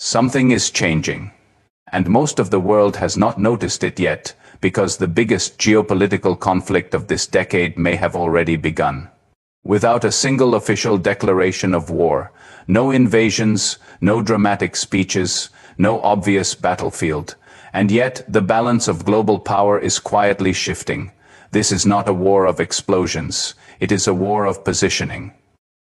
Something is changing. And most of the world has not noticed it yet, because the biggest geopolitical conflict of this decade may have already begun. Without a single official declaration of war, no invasions, no dramatic speeches, no obvious battlefield, and yet the balance of global power is quietly shifting. This is not a war of explosions, it is a war of positioning.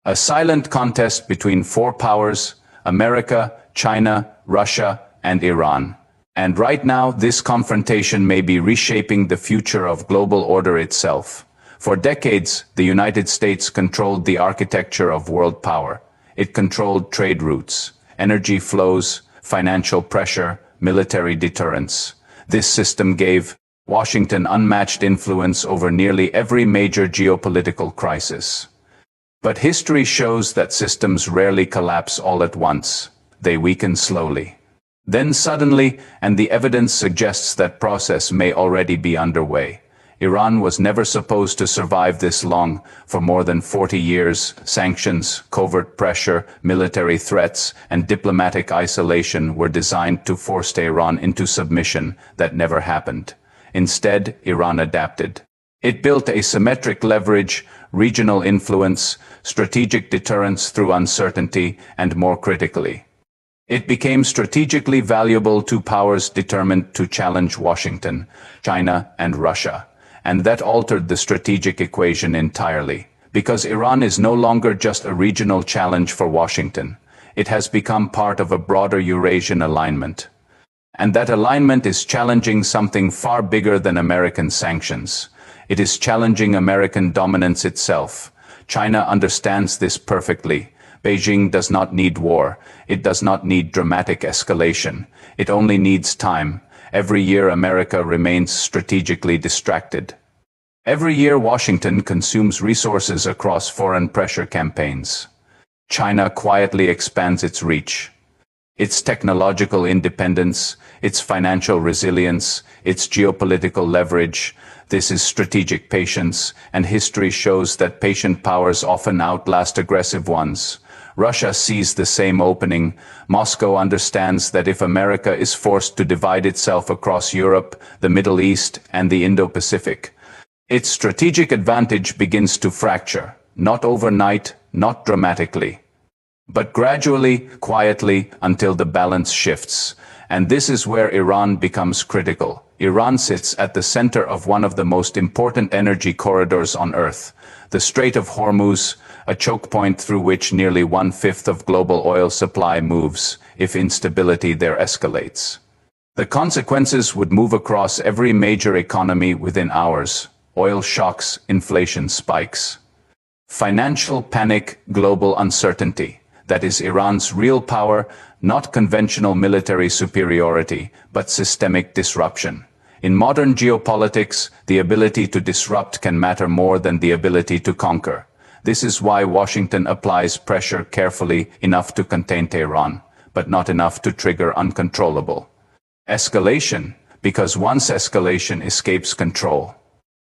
A silent contest between four powers: America, China, Russia, and Iran. And right now, this confrontation may be reshaping the future of global order itself. For decades, the United States controlled the architecture of world power. It controlled trade routes, energy flows, financial pressure, military deterrence. This system gave Washington unmatched influence over nearly every major geopolitical crisis. But history shows that systems rarely collapse all at once. They weaken slowly. Then suddenly, and the evidence suggests that process may already be underway. Iran was never supposed to survive this long. For more than 40 years, sanctions, covert pressure, military threats, and diplomatic isolation were designed to force Tehran into submission. That never happened. Instead, Iran adapted. It built asymmetric leverage, regional influence, strategic deterrence through uncertainty, and more critically, it became strategically valuable to powers determined to challenge Washington, China, and Russia. And that altered the strategic equation entirely, because Iran is no longer just a regional challenge for Washington. It has become part of a broader Eurasian alignment. And that alignment is challenging something far bigger than American sanctions. It is challenging American dominance itself. China understands this perfectly. Beijing does not need war. It does not need dramatic escalation. It only needs time. Every year America remains strategically distracted. Every year Washington consumes resources across foreign pressure campaigns. China quietly expands its reach. Its technological independence, its financial resilience, its geopolitical leverage. This is strategic patience, and history shows that patient powers often outlast aggressive ones. Russia sees the same opening. Moscow understands that if America is forced to divide itself across Europe, the Middle East, and the Indo-Pacific, its strategic advantage begins to fracture, not overnight, not dramatically, but gradually, quietly, until the balance shifts. And this is where Iran becomes critical. Iran sits at the center of one of the most important energy corridors on Earth, the Strait of Hormuz, a choke point through which nearly 1/5 of global oil supply moves. If instability there escalates, the consequences would move across every major economy within hours. Oil shocks, inflation spikes, financial panic, global uncertainty. That is Iran's real power, not conventional military superiority, but systemic disruption. In modern geopolitics, the ability to disrupt can matter more than the ability to conquer. This is why Washington applies pressure carefully, enough to contain Tehran, but not enough to trigger uncontrollable escalation, because once escalation escapes control,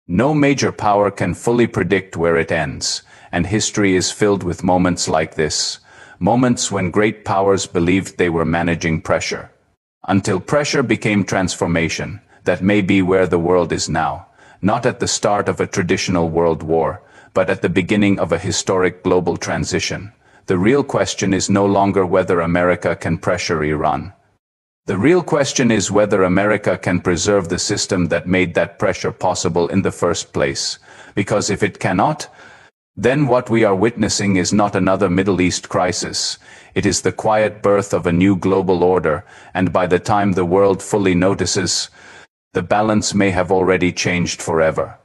no major power can fully predict where it ends, and history is filled with moments like this. Moments when great powers believed they were managing pressure, until pressure became transformation. That may be where the world is now, not at the start of a traditional world war, but at the beginning of a historic global transition. The real question is no longer whether America can pressure Iran. The real question is whether America can preserve the system that made that pressure possible in the first place. Because if it cannot, then what we are witnessing is not another Middle East crisis. It is the quiet birth of a new global order, and by the time the world fully notices, the balance may have already changed forever.